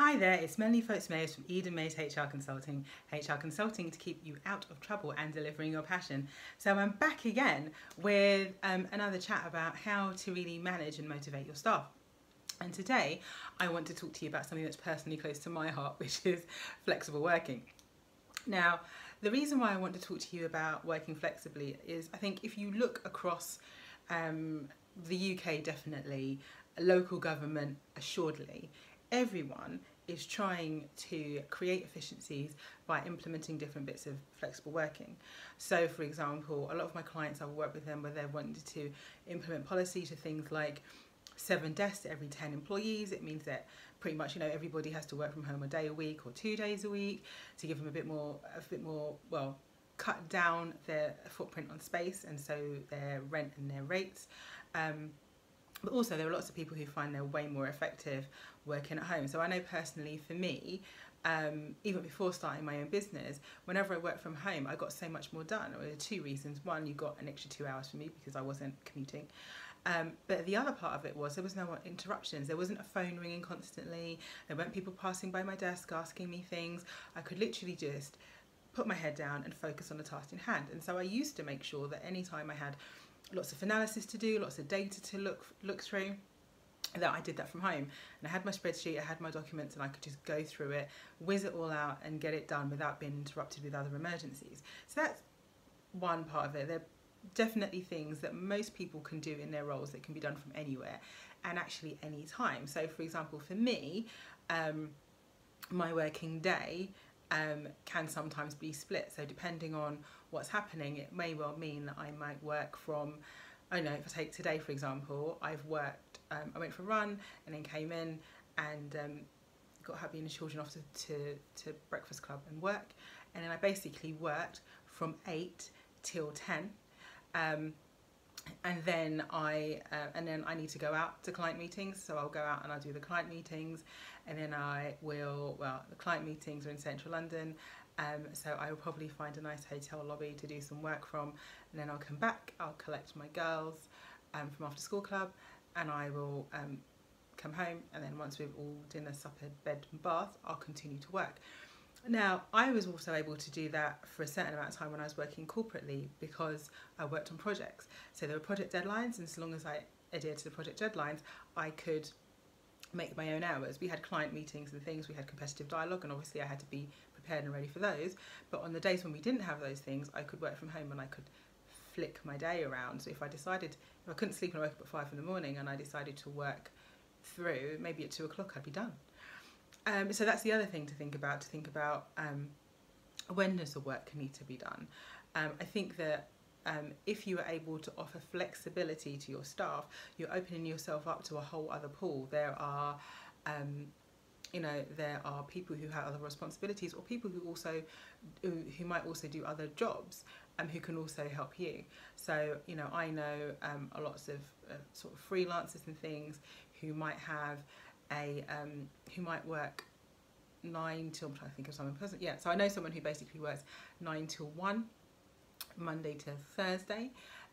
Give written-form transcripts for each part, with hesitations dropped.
Hi there, it's Melanie Foltz-Mayers from Eden Mays HR Consulting. HR Consulting to keep you out of trouble and delivering your passion. So I'm back again with another chat about how to really manage and motivate your staff. And today I want to talk to you about something that's personally close to my heart, which is flexible working. Now, the reason why I want to talk to you about working flexibly is I think if you look across the UK, definitely, local government assuredly, everyone is trying to create efficiencies by implementing different bits of flexible working. So for example, a lot of my clients, I've worked with them where they've wanted to implement policy to things like 7 desks every 10 employees. It means that pretty much, everybody has to work from home a day a week or 2 days a week to give them a bit more, well, cut down their footprint on space and so their rent and their rates. But also there are lots of people who find they're way more effective working at home. So I know personally for me, even before starting my own business, whenever I worked from home, I got so much more done. There were 2 reasons. One, you got an extra 2 hours for me because I wasn't commuting. But the other part of it was there was no interruptions. There wasn't a phone ringing constantly. There weren't people passing by my desk asking me things. I could literally just put my head down and focus on the task in hand. And so I used to make sure that any time I had lots of analysis to do, lots of data to look through, that I did that from home. And I had my spreadsheet, I had my documents, and I could just go through it, whiz it all out and get it done without being interrupted with other emergencies. So that's one part of it. There are definitely things that most people can do in their roles that can be done from anywhere and actually any time. So for example, for me, my working day can sometimes be split. So depending on what's happening, it may well mean that I might work from, I don't know, if I take today for example, I've worked, I went for a run and then came in and got hubby and the children off to breakfast club and work, and then I basically worked from 8 till 10. And then I need to go out to client meetings, so I'll go out and I'll do the client meetings, and then the client meetings are in central London, so I will probably find a nice hotel lobby to do some work from, and then I'll come back, I'll collect my girls from after school club, and I will come home, and then once we've all dinner, supper, bed and bath, I'll continue to work. Now, I was also able to do that for a certain amount of time when I was working corporately because I worked on projects. So there were project deadlines, and so long as I adhered to the project deadlines, I could make my own hours. We had client meetings and things, we had competitive dialogue, and obviously I had to be prepared and ready for those. But on the days when we didn't have those things, I could work from home and I could flick my day around. So if I couldn't sleep and I woke up at 5 in the morning and I decided to work through, maybe at 2 o'clock I'd be done. So that's the other thing to think about when does the work need to be done. I think that if you are able to offer flexibility to your staff, you're opening yourself up to a whole other pool. There are people who have other responsibilities, or people who might also do other jobs, who can also help you. So I know lots of sort of freelancers and things who might have who might work 9 till, I'm trying to think of someone present. Yeah, so I know someone who basically works 9 till 1, Monday to Thursday,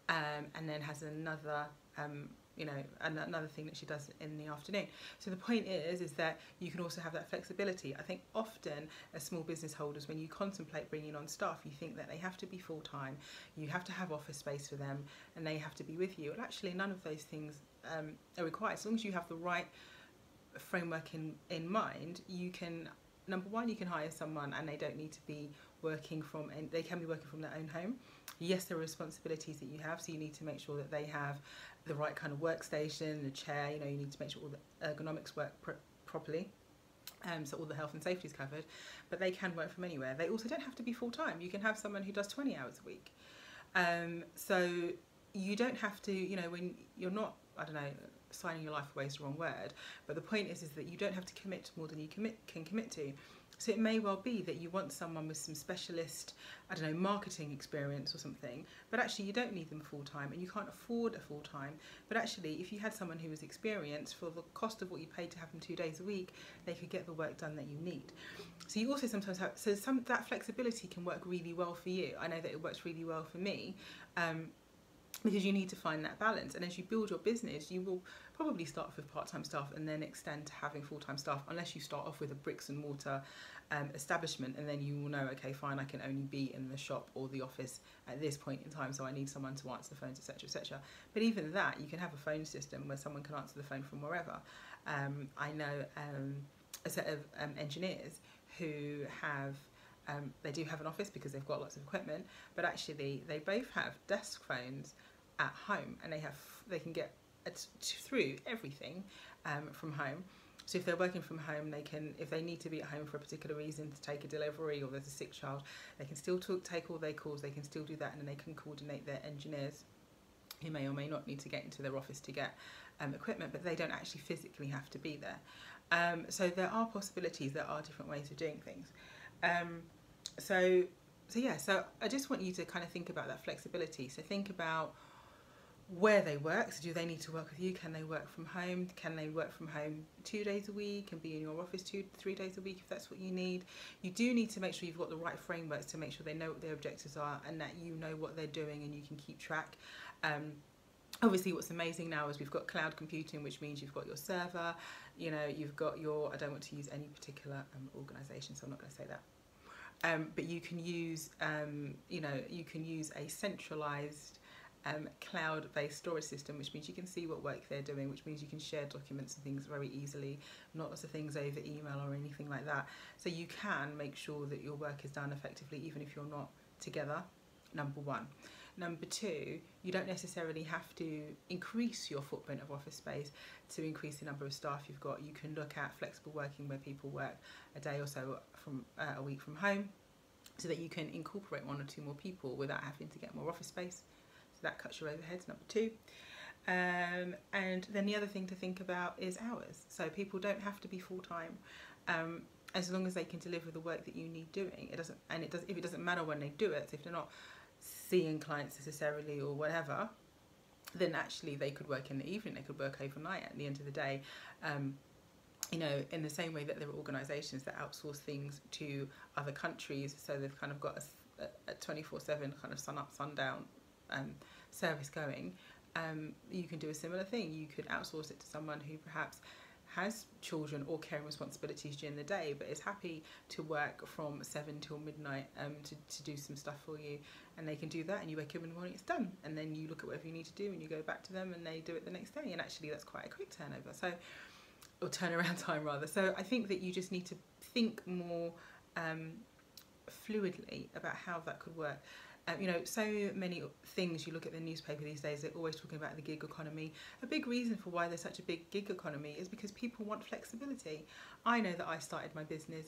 and then has another another thing that she does in the afternoon. So the point is that you can also have that flexibility. I think often as small business holders, when you contemplate bringing on staff, you think that they have to be full-time, you have to have office space for them, and they have to be with you. And actually none of those things are required. As long as you have the right framework in mind, you can, number one, you can hire someone and they don't need to be working from, and they can be working from their own home. Yes, there are responsibilities that you have, so you need to make sure that they have the right kind of workstation, the chair, you need to make sure all the ergonomics work properly, so all the health and safety is covered, but they can work from anywhere. They also don't have to be full-time. You can have someone who does 20 hours a week. So you don't have to, when you're not, I don't know, signing your life away is the wrong word, but the point is that you don't have to commit to more than you can commit to. So it may well be that you want someone with some specialist, I don't know, marketing experience or something, but actually you don't need them full-time and you can't afford a full-time. But actually, if you had someone who was experienced, for the cost of what you paid to have them 2 days a week, they could get the work done that you need. So you also sometimes have, that flexibility can work really well for you. I know that it works really well for me. because you need to find that balance. And as you build your business, you will probably start off with part-time staff and then extend to having full-time staff, unless you start off with a bricks and mortar establishment, and then you will know, okay, fine, I can only be in the shop or the office at this point in time, so I need someone to answer the phones, etc., etc. But even that, you can have a phone system where someone can answer the phone from wherever. I know a set of engineers who have they do have an office because they've got lots of equipment, but actually they both have desk phones at home, and they can get through everything from home. So if they're working from home, they can, if they need to be at home for a particular reason, to take a delivery, or there's a sick child, they can still take all their calls, they can still do that, and then they can coordinate their engineers who may or may not need to get into their office to get equipment, but they don't actually physically have to be there. So there are possibilities, there are different ways of doing things. So I just want you to kind of think about that flexibility. So think about where they work. So do they need to work with you? Can they work from home? Can they work from home 2 days a week and be in your office 2-3 days a week if that's what you need? You do need to make sure you've got the right frameworks to make sure they know what their objectives are and that you know what they're doing and you can keep track. Obviously what's amazing now is we've got cloud computing, which means you've got your server, you know, you've got your, I don't want to use any particular organisation, so I'm not going to say that. But you can use, you know, you can use a centralised cloud-based storage system, which means you can see what work they're doing, which means you can share documents and things very easily, not lots of things over email or anything like that. So you can make sure that your work is done effectively even if you're not together, number one. Number two, you don't necessarily have to increase your footprint of office space to increase the number of staff you've got. You can look at flexible working where people work a day or so from a week from home, so that you can incorporate 1 or 2 more people without having to get more office space. So that cuts your overheads, number two. And then the other thing to think about is hours. So people don't have to be full-time. As long as they can deliver the work that you need doing. If it doesn't matter when they do it, so if they're not seeing clients necessarily or whatever, then actually they could work in the evening, they could work overnight. At the end of the day, you know, in the same way that there are organisations that outsource things to other countries, so they've kind of got a 24/7 kind of sun up, sundown service going, you can do a similar thing. You could outsource it to someone who perhaps has children or caring responsibilities during the day, but is happy to work from 7 till midnight to do some stuff for you, and they can do that, and you wake up in the morning, it's done, and then you look at whatever you need to do and you go back to them and they do it the next day, and actually that's quite a quick turnover, so, or turnaround time rather. So I think that you just need to think more fluidly about how that could work. You know, so many things, you look at the newspaper these days, they're always talking about the gig economy. A big reason for why there's such a big gig economy is because people want flexibility. I know that I started my business,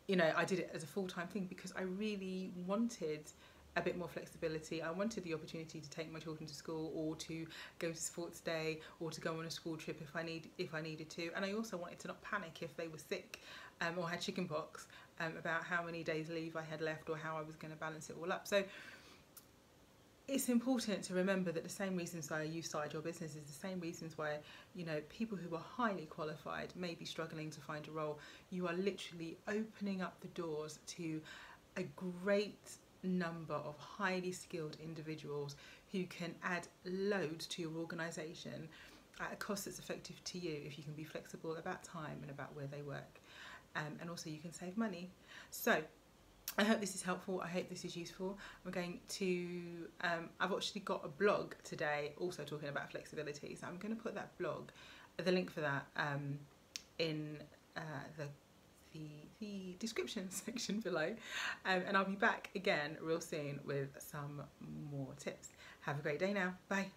you know, I did it as a full-time thing because I really wanted a bit more flexibility. I wanted the opportunity to take my children to school, or to go to sports day, or to go on a school trip if I needed to. And I also wanted to not panic if they were sick or had chicken pox, about how many days leave I had left or how I was going to balance it all up. So it's important to remember that the same reasons why you started your business is the same reasons why, you know, people who are highly qualified may be struggling to find a role. You are literally opening up the doors to a great number of highly skilled individuals who can add loads to your organisation at a cost that's effective to you if you can be flexible about time and about where they work. And also you can save money. So I hope this is helpful. I hope this is useful. I'm going to, I've actually got a blog today also talking about flexibility. So I'm going to put that blog, the link for that, in the description section below. And I'll be back again real soon with some more tips. Have a great day now. Bye.